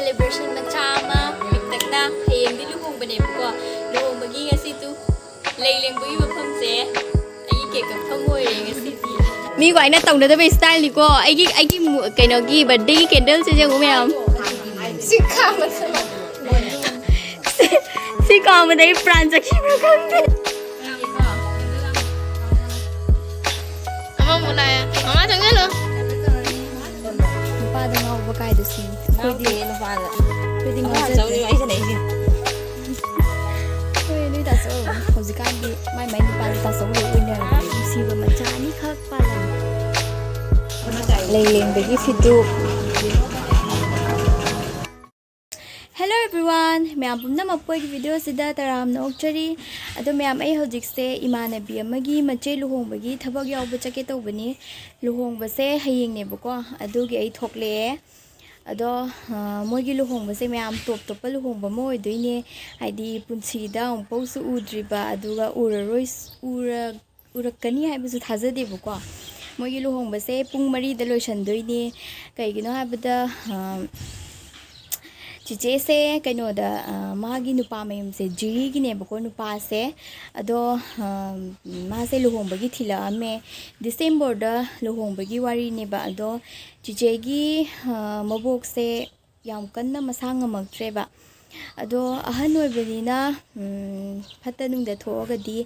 celebration machama piktakna hayeng di luhongbane ko luhongbagi ngasi tu leilengbugi mafamse ai ke ka thamoy ngasi ti mi ko aina tawna da style ni ko ai kaino gi birthday candle se jeng umyam si kama dai France ki program ama muna ya mama jangan lo lupa da ngau ba kai da si ko di lupa da ko di ngau sa ni ai sa nei si ko ni da so hojikan di mai lupa da so lo oi na si ba ma cha ni khak pa la leileng be gi fitu. Hello everyone, ma'am पुन्ना मप्पोई की video सिदा तराम नोक्चरी अदो ma'am आई हौजिक से इमानबी अमगी मचे लुहोंबगी थबक यावब चके तौबनी लुहोंबसे हयेंग नेबको अदुगी आई थोकले अदो मोगी लुहोंबसे मैम टॉप टॉप लुहोंब म ओइदोइने हाइदि पुंसीदा उंपोसु उद्रिबा अदुगा उरकनी हाइबसु थाजदेबको मोगी लुहोंबसे पुंग 3 दा लोइसनदोइने कइगिनो हाइबदा चिचे से कइनोदा मागी नुपा मयम से जिरी की नेबको नुपा से अदो मासे लुहोंबगी थिलामे डिसेंबर दा लुहोंबगी वारी नेबा अदो चिचेगी मबोक से याम कन्ना मसा ngमक्ट्रेबा अदो अहन ओइबनिना फतनुंग दा थोगदी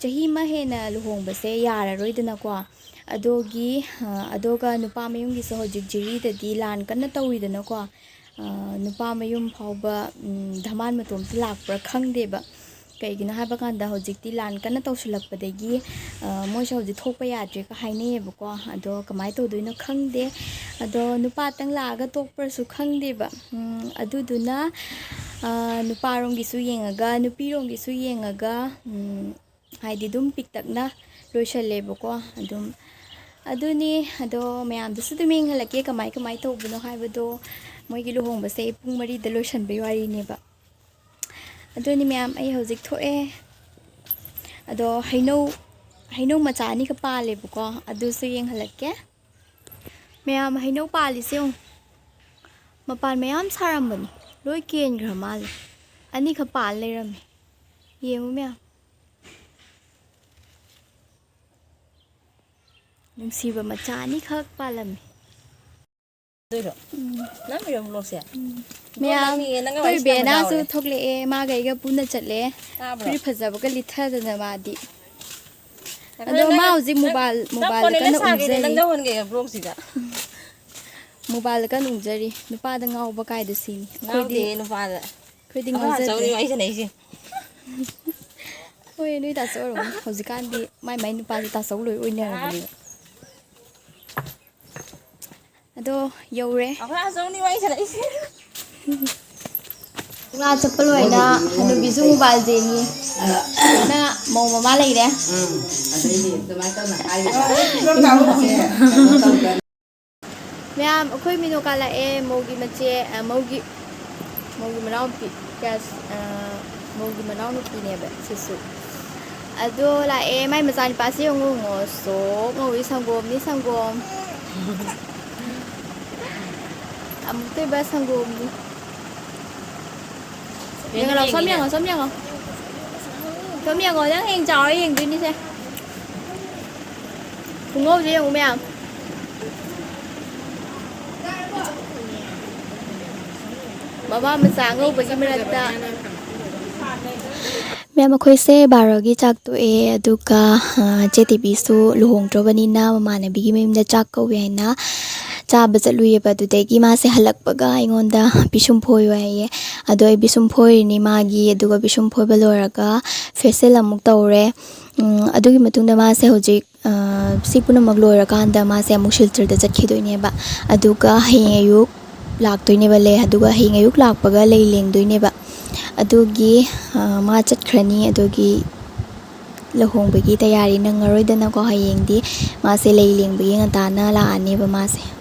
चही मा हेना लुहोंबसे यारारोइदना को अदोगी अदोगा नुपा मयम गी सो होजिक जिरी ददी लान कन्ना तौरिदना को नुपा मयुम फाउबा धमान मतोम से लाकप्रा खंगदेबा कइगिनो हाबा कांदा होजिकती लान कन्ना तौसलकपदगी मोइसे होजि थोकपा याद्रे का हाइनेबको अदो कमाय तौदोइनो खंगदे अदो नुपा तंग लागा तोकप्रसु खंगदेबा अदुदुना नुपारोंगिसु येंगागा नुपीरोंगिसु येंगागा हाइदि दुम पिकतकना लोइसलेबको अदुम अदुनी अदो मयामदसु दुमिंग हलके कमाय तौबनो हाइबदो मोगी लुहोंबसे पुंग 3 दा लोइसनबे वारी नेबा अदोनी मैम आई हौजिक थोए अदो हैनो मचानी का पालेबको अदुसु येंग हलके मैम हैनो पालिसे मपान मैम सारमबनी लोइ केनग्र माल अनि ख पाल लेरमे येंगु मैम नुंसीबा मचानी खक पालमे कोई बेना सु थोकले मा गैगा पुना चले फिर फजबगा लिथदना मादी अदो मा हौजिक मोबाइल कन उंजरी नंगा होन गे ब्लॉग सिदा मोबाइल कन उंजरी नुपा दा ngauba kai da si खोइदि नुपा दा खोइदि ngauja जौनि वाइ सनै सि ओइ नुइ दा सर हौजिकान दि माइ नुपा ता सौ लोइ ओइना रबनि अदो यौरे अखरा जौनि वाइ सनै सि ला चप्पल होइना हनु बिजु मोबाइल देनी ना मौ ममा लेरे अदैनि दमाय तना आइ मैम अखोइ मिनो काला ए मौगी मचे मौगी मनाउ पि कैस मौगी मनाउ नु पिनेबे सिसु अदो ला ए माइ मचान पासे ngो सो ngoi संगोम नि संगोम अमुते बा संगोम नि Yang lo xóm nhang xóm nhang rồi đang hẹn trò hẹn đi xe cùng ngô gì không mẹ bà mình sáng ngô với cái mình ta ma'am अखोइसे बारोगी चाक तो ए अदुका जेटीबी सु लुहोंग्रबनिना ममानबीगी मेमदा चाक कौयना चाब चलुयेबा दुदेगी मासे हलकपगा आइंगोंदा बिसुम फोय वाये अदो आई बिसुम फोयनी मागी अदुगा बिसुम फोयबा लोरगा फेसियल अमुक तौरे अदुगी मतुंगदा मासे होजिक सिपुना मग लोरकांदा मासे अमुक शिल्चरदा चखिदोइनेबा अदुगा हयें अयुक लाक्तोइनेबा ले अदुगा हयें अयुक लाकपगा लेंगदोइनेबा अदुगी मा चटखरनी अदुगी लुहोंबगी तैयारी नंगरोइदना को हयेंदी मासे लेंगबगी ngताना लाआनेबा मासे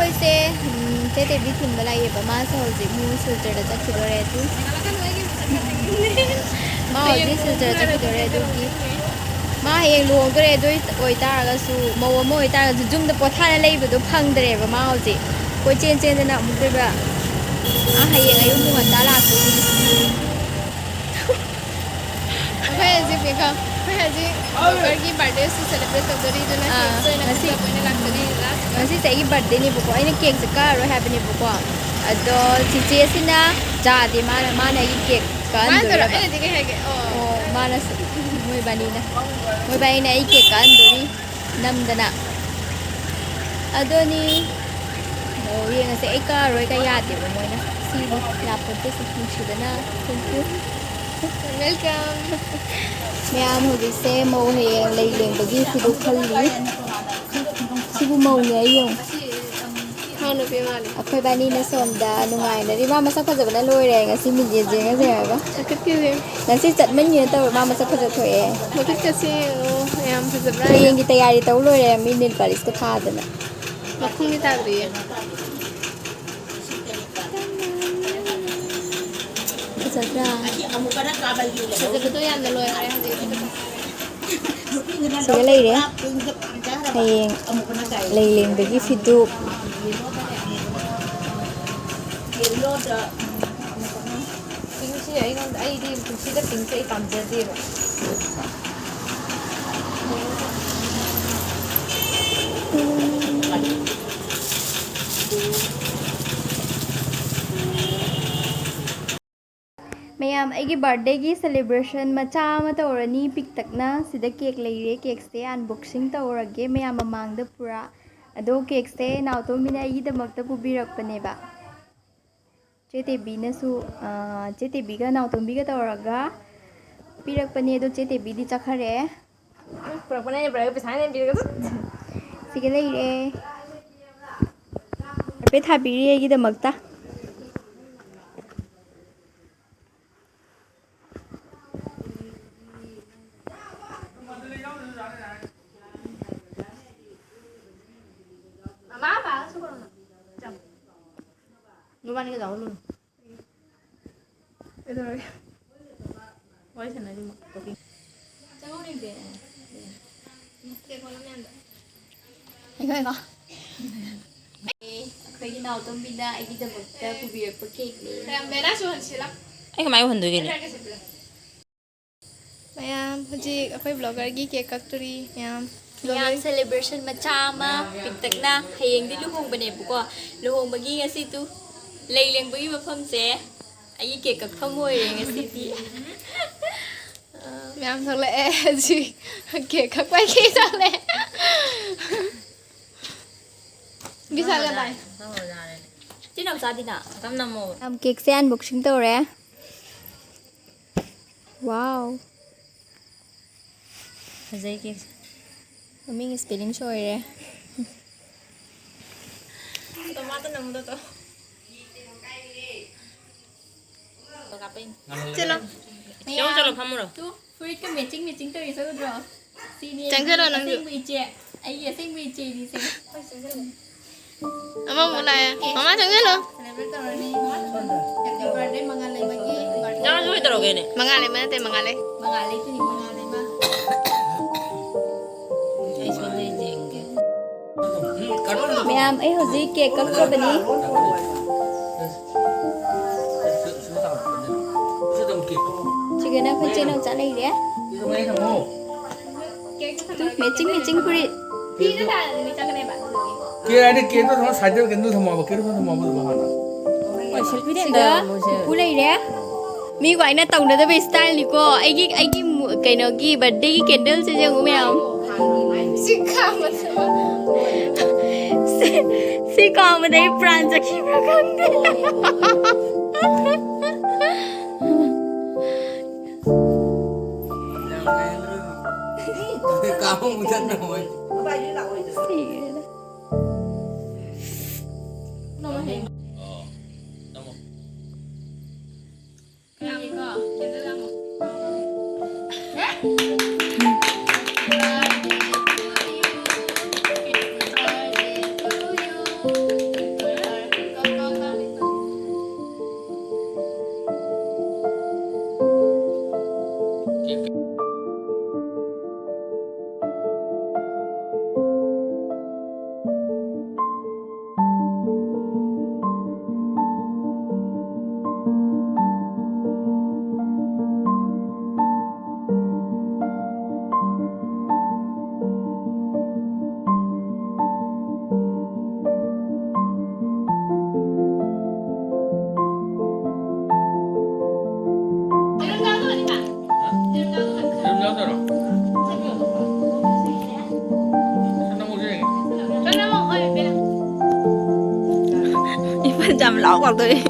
ꯑꯩꯈꯣꯏꯁꯦ ꯇꯦꯇꯦꯕꯤ ꯊꯤꯟꯕ ꯂꯥꯛꯑꯦꯕ ꯃꯥꯁꯦ ꯍꯧꯖꯤꯛ ꯃꯨ ꯁꯤꯜꯆꯔꯗ ꯆꯠꯈꯤꯗꯣꯔꯦ ꯑꯗꯨ ꯃꯥ ꯍꯧꯖꯤꯛ ꯁꯤꯜꯆꯔ ꯆꯠꯈꯤꯗꯣꯔꯦ ꯑꯗꯨꯒꯤ ꯃꯥ ꯍꯌꯦꯡ ꯂꯨꯍꯣꯡꯗꯣꯔꯦ ꯑꯗꯨ ꯑꯣꯏꯇꯥꯔꯒꯁꯨ ꯃꯧ ꯑꯃ ꯑꯣꯏꯇꯥꯔꯒꯁꯨ ꯌꯨꯝꯗ ꯄꯣꯊꯥꯅ ꯂꯩꯕꯗꯣ ꯐꯪꯗ꯭ꯔꯦꯕ ꯃꯥ ꯍꯧꯖꯤꯛ ꯀꯣꯏ ꯆꯦꯟꯗꯅ ꯑꯃꯨꯛ ꯇꯣꯏꯕ ꯍꯌꯦꯡ ꯑꯌꯨꯛ ꯄꯨꯡ ꯉꯟꯇꯥ ꯂꯥꯛꯇꯣꯏꯅꯤ ꯑꯩꯈꯣꯏ ꯍꯧꯖꯤꯛ ꯕꯦꯀꯣ ꯑꯩꯈꯣꯏ ꯍꯧꯖꯤꯛ ꯕ꯭ꯂꯣꯒꯔꯒꯤ ꯕꯥꯔꯗꯦꯁꯨ ꯁꯦꯂꯦꯕ꯭ꯔꯦꯠ ꯇꯧꯗꯣꯔꯤ ꯑꯗꯨꯅ ꯀꯦꯛꯁꯨ ꯑꯣꯏꯅ ꯀꯛꯆꯕ ꯑꯣꯏꯅ ꯂꯥꯛꯇꯣꯔꯤ ꯉꯁꯤꯁꯦ ꯑꯩꯒꯤ ꯕꯥꯔꯗꯦꯅꯦꯕꯀꯣ ꯑꯩꯅ ꯀꯦꯛꯁꯦ ꯀꯛꯑꯔꯣꯏ ꯍꯥꯏꯕꯅꯦꯕꯀꯣ ꯑꯗꯣ ꯆꯤꯆꯦꯁꯤꯅ ꯌꯥꯗꯦ ꯃꯥꯅ ꯑꯩꯒꯤ ꯀꯦꯛ ꯀꯛꯍꯟꯗꯣꯔꯦꯕ ꯑꯩꯅꯗꯤ ꯀꯩ ꯍꯥꯏꯒꯦ ꯑꯣ ꯃꯥꯅꯁꯨ ꯃꯣꯏꯕꯥꯅꯤꯅ ꯑꯩ ꯀꯦꯛ ꯀꯛꯍꯟꯗꯣꯔꯤ ꯅꯝꯗꯅ ꯑꯗꯨꯅꯤ ꯌꯦꯡꯉꯁꯦ ꯑꯩ ꯀꯛꯑꯔꯣꯏꯒ ꯌꯥꯗꯦꯕ ꯃꯣꯏꯅ ꯁꯤꯅꯤ ꯌꯥꯄꯣꯠꯇꯦꯁꯦ ꯅꯨꯡꯁꯤꯗꯅ ꯊꯦꯡꯀ꯭ꯌꯨ ꯋꯦꯜꯀꯝ ꯃꯌꯥꯝ ꯍꯧꯖꯤꯛꯁꯦ ꯃꯧ ꯍꯌꯦꯡ ꯂꯩ ꯂꯦꯡꯕꯒꯤ ꯐꯤꯗꯨ ꯈꯜꯂꯤ ꯁꯤꯕꯨ ꯃꯧꯅꯦ ꯑꯩ ꯌꯦꯡꯉꯨ ꯑꯩꯈꯣꯏ ꯕꯥꯅꯤꯅ ꯁꯣꯝꯗ ꯅꯨꯡꯉꯥꯏꯅꯔꯤ ꯃꯥ ꯃꯁꯛ ꯐꯖꯕꯅ ꯂꯣꯏꯔꯦ ꯉꯁꯤ ꯃꯤꯡꯖꯦꯜ ꯌꯦꯡꯉꯒ ꯉꯁꯤ ꯆꯠꯃꯟꯒꯤꯅ ꯇꯧꯔ ꯃꯥ ꯃꯁꯛ ꯐꯖꯊꯣꯛꯑꯦ ꯃꯈꯨꯠꯀꯁꯦ ꯌꯥꯝ ꯐꯖꯕ꯭ꯔꯥ ꯍꯌꯦꯡꯒꯤ ꯇꯌꯥꯔꯤ ꯇꯧ ꯂꯣꯏꯔꯦ ꯃꯤ ꯅꯤꯜ ꯄꯥꯂꯤꯁꯀ ꯊꯥꯗꯅ ꯃꯈꯨꯝꯗꯤ ꯇꯥꯗ꯭ꯔꯤꯌꯦ ꯐꯖꯗ꯭ꯔꯥ ꯐꯖꯕꯗꯣ ꯌꯥꯝꯅ ꯂꯣꯏꯈ꯭ꯔꯦ ꯍꯧꯖꯤꯛ ꯁꯤꯒ ꯂꯩꯔꯦ ꯍꯌꯦꯡ ꯂꯩ ꯂꯦꯡꯕꯒꯤ ꯐꯤꯗꯨꯛ ꯄꯤꯡꯁꯤ ꯑꯩꯉꯣꯟꯗ ꯑꯩꯗꯤ ꯄꯨꯟꯁꯤꯗ ꯄꯤꯡꯁꯦ ꯑꯩ ꯄꯥꯝꯖꯗꯦꯕ ꯃꯌꯥꯝ ꯑꯩꯒꯤ ꯕꯥꯔꯗꯦꯒꯤ ꯁꯦꯂꯦꯕ꯭ꯔꯦꯁꯟ ꯃꯆꯥ ꯑꯃ ꯇꯧꯔꯅꯤ ꯄꯤꯛꯇꯛꯅ ꯁꯤꯗ ꯀꯦꯛ ꯂꯩꯔꯦ ꯀꯦꯛꯁꯦ ꯑꯟꯕꯣꯛꯁꯤꯡ ꯇꯧꯔꯒꯦ ꯃꯌꯥꯝ ꯃꯃꯥꯡꯗ ꯄꯨꯔꯥ ꯑꯗꯣ ꯀꯦꯛꯁꯦ ꯅꯥꯎꯇꯣꯝꯕꯤꯅ ꯑꯩꯒꯤꯗꯃꯛꯇ ꯄꯨꯕꯤꯔꯛꯄꯅꯦꯕ ꯆꯦ ꯇꯦꯕꯤꯅꯁꯨ ꯆꯦ ꯇꯦꯕꯤꯒ ꯅꯥꯎꯇꯣꯝꯕꯤꯒ ꯇꯧꯔꯒ ꯄꯤꯔꯛꯄꯅꯦ ꯑꯗꯣ ꯆꯦ ꯇꯦꯕꯤꯗꯤ ꯆꯠꯈꯔꯦ ꯁꯤꯒ ꯂꯩꯔꯦ ꯍꯥꯏꯐꯦꯠ ꯊꯥꯕꯤꯔꯤ ꯑꯩꯒꯤꯗꯃꯛꯇ ꯑꯩꯈꯣꯏꯒꯤ ꯅꯥꯎꯇꯣꯝꯕꯤꯅ ꯑꯩꯒꯤꯗꯃꯛꯇ ꯄꯨꯕꯤꯔꯛꯄ ꯀꯦꯛꯅꯤ ꯑꯩ ꯀꯃꯥꯏꯅ ꯎꯍꯟꯗꯣꯏꯒꯦꯅꯦ ꯃꯌꯥꯝ ꯍꯧꯖꯤꯛ ꯑꯩꯈꯣꯏ ꯕ꯭ꯂꯣꯒꯔꯒꯤ ꯀꯦꯛ ꯀꯛꯇꯣꯔꯤ ꯃꯌꯥꯝ ꯃꯌꯥꯝ ꯁꯦꯂꯦꯕ꯭ꯔꯦꯁꯟ ꯃꯆꯥ ꯑꯃ ꯄꯤꯛꯇꯛꯅ ꯍꯌꯦꯡꯗꯤ ꯂꯨꯍꯣꯡꯕꯅꯦꯕꯀꯣ ꯂꯨꯍꯣꯡꯕꯒꯤ ꯉꯁꯤꯗꯨ ꯂꯩ ꯂꯦꯡꯕꯒꯤ ꯃꯐꯝꯁꯦ ꯑꯩꯒꯤ ꯀꯦꯛ ꯀꯛꯐꯝ ꯑꯣꯏꯔꯦ ꯉꯁꯤꯗꯤ ꯃꯌꯥꯝ ꯊꯣꯛꯂꯛꯑꯦ ꯍꯧꯖꯤꯛ ꯀꯦꯛ ꯀꯛꯄꯒꯤ ꯊꯣꯛꯂꯛꯑꯦ ꯕꯤꯁꯥꯜꯒ ꯇꯥꯏ ꯆꯥꯗꯤꯅ ꯇꯝꯅꯃꯣ ꯀꯦꯛꯁꯦ ꯑꯟꯕꯣꯛꯁꯤꯡ ꯇꯧꯔꯦ ꯋꯥꯎ ꯐꯖꯩ ꯀꯦꯛꯁꯦ ꯃꯃꯤꯡ ꯁ꯭ꯄꯦꯂꯤꯡ ꯁꯣꯏꯔꯦ ꯇꯣꯃꯥꯇꯣ ꯅꯝꯗꯣ ꯇꯣ ꯆꯂꯣ ꯆꯂꯣ ꯐꯝꯃꯨꯔꯣ ꯐꯨꯔꯤꯠꯀ ꯃꯦꯆꯤꯡ ꯇꯧꯔꯤ ꯆꯠꯂꯨꯗ꯭ꯔꯣ ꯁꯤꯅꯦ ꯆꯪꯁꯤꯜꯂꯣ ꯅꯪꯁꯨ ꯑꯁꯦꯡꯕ ꯏꯆꯦ ꯑꯩꯒꯤ ꯑꯁꯦꯡꯕ ꯏꯆꯦꯅꯤꯁꯦ ꯑꯃꯃꯨꯛ ꯂꯥꯛꯑꯦ ꯃꯃꯥ ꯆꯪꯁꯤꯜꯂꯣ ꯁꯦꯂꯦꯕ꯭ꯔꯦꯠ ꯇꯧꯔꯅꯤ ꯍꯦꯄꯤ ꯕꯥꯔꯗꯦ ꯃꯉꯥꯜ ꯂꯩꯃꯒꯤ ꯅꯪꯁꯨ ꯀꯩ ꯇꯧꯔꯒꯦꯅꯦ ꯃꯉꯥ ꯂꯩꯕ ꯅꯠꯇꯦ ꯃꯉꯥ ꯂꯩ ꯃꯉꯥꯜ ꯂꯩꯇꯣꯏꯅꯤ ꯃꯉꯥꯜ ꯂꯩꯃ ꯑꯩ ꯁꯣꯟꯗ ꯌꯦꯡꯒꯦ ꯃꯌꯥꯝ ꯑꯩ ꯍꯧꯖꯤꯛ ꯀꯦꯛ ꯀꯛꯆꯕꯅꯤ ꯁꯤꯒꯅ ꯑꯩꯈꯣꯏ ꯆꯦ ꯅꯥꯎꯆꯥ ꯂꯩꯔꯦ 매칭 프리 셀피된다 ꯄꯨ ꯂꯩꯔꯦ ꯃꯤꯒ ꯑꯩꯅ ꯇꯧꯅꯗꯕ ꯁ꯭ꯇꯥꯏꯜꯅꯤꯀꯣ ꯑꯩꯒꯤ ꯀꯩꯅꯣꯒꯤ ꯕꯔꯊꯗꯦꯒꯤ ꯀꯦꯟꯗꯜꯁꯦ ꯌꯦꯡꯉꯨ ꯃꯌꯥꯝ ꯁꯤ ꯀꯥꯝꯕꯗ ꯑꯩ ꯄ꯭ꯔꯥꯟ ꯆꯠꯈꯤꯕ꯭ꯔꯥ ꯈꯪꯗꯦ lau vào tôi.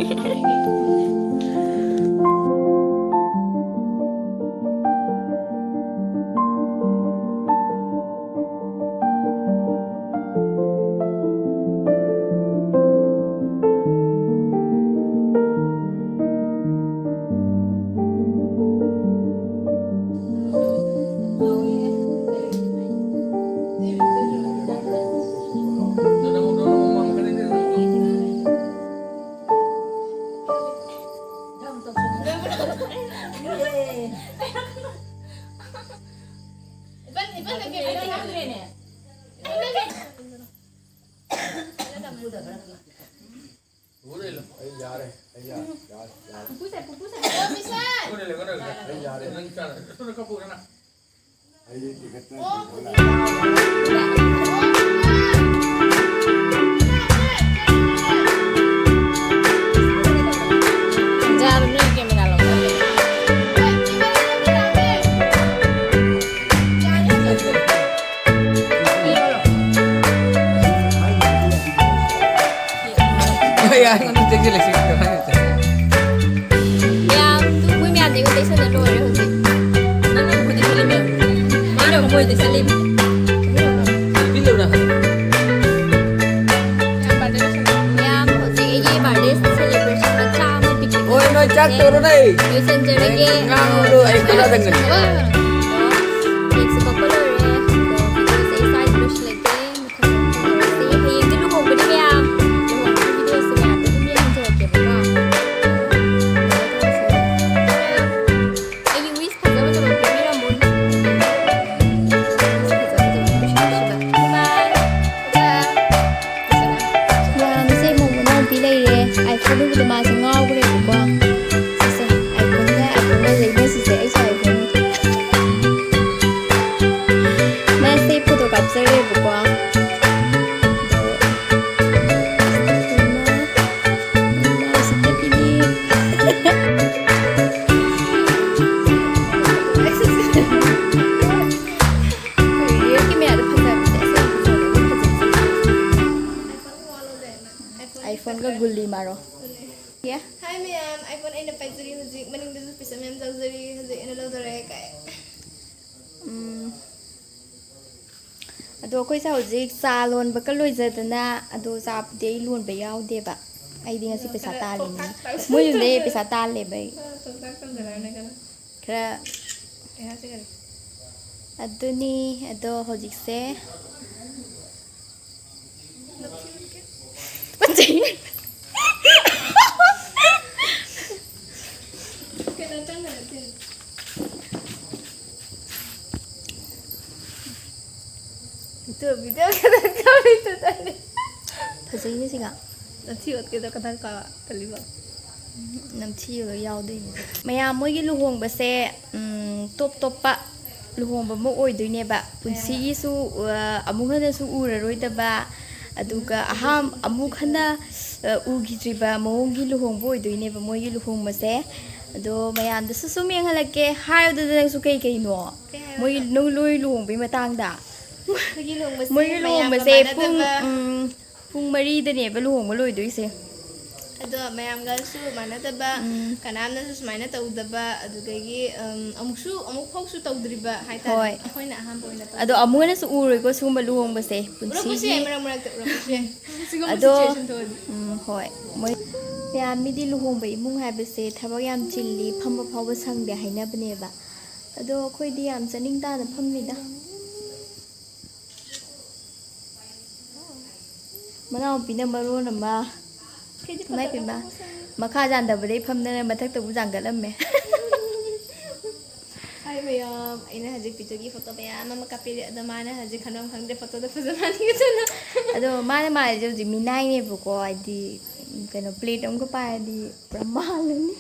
iPhone ka gulli maro. Yeah. Hi ma'am, iPhone ay napagzari huzik maning dazu pisa ma'am zagzari huzik ina lang dore kay. Ado akhoi sa huzik sa lon ba ka loijadana ado sa pde lon ba yaude ba. Ai di ngasi pesa tale ni. Mo yun de pesa tale bai. Kra ado ni ado huzik se Itu video kata kami itu tadi. Fazai ni siga. Nanti waktu kita kata kau terlibat. Namthi lo yaudoi ni. Maya moi gi luhong ba se top top pa luhong ba mo oi doi ne ba. Punsi gi su amuga da su uraroi da ba. Aduga aham amukhana ugitri ba mongi luhong boi doi ne ba moi gi luhong ma se. Ado mayam da su su meng halake hayo da su kai kai no. Moi no loi luhong bi matang da. Moi gi luhong ba se pung mari da ne ba luhong ba loi doi se. Ado mayam galsu mana taba kanam na sus mana tau daba ado kagi amuk fok su tau driba hai ta koi na ham poi na ado amuna su uroi ko sumba luhong ba se punsi gi mara mara ta ado hoi moi ya mi di luhong ba imung ha ba se thaba yam chilli phamba phawba sangde haina bane ba ado khoi di yam chaning ta na phammi da mana pina maro na ma mai pin ba makha jan da bade phamna mathak ta bu jangal amme hai ma'am ina haji picture gi photo ma'am mama kapiri ada mana haji khanom khangde photo da fazamani gituna ado mana ma jo ji minai ne bu ko adi kano plate am ko pa di pramalani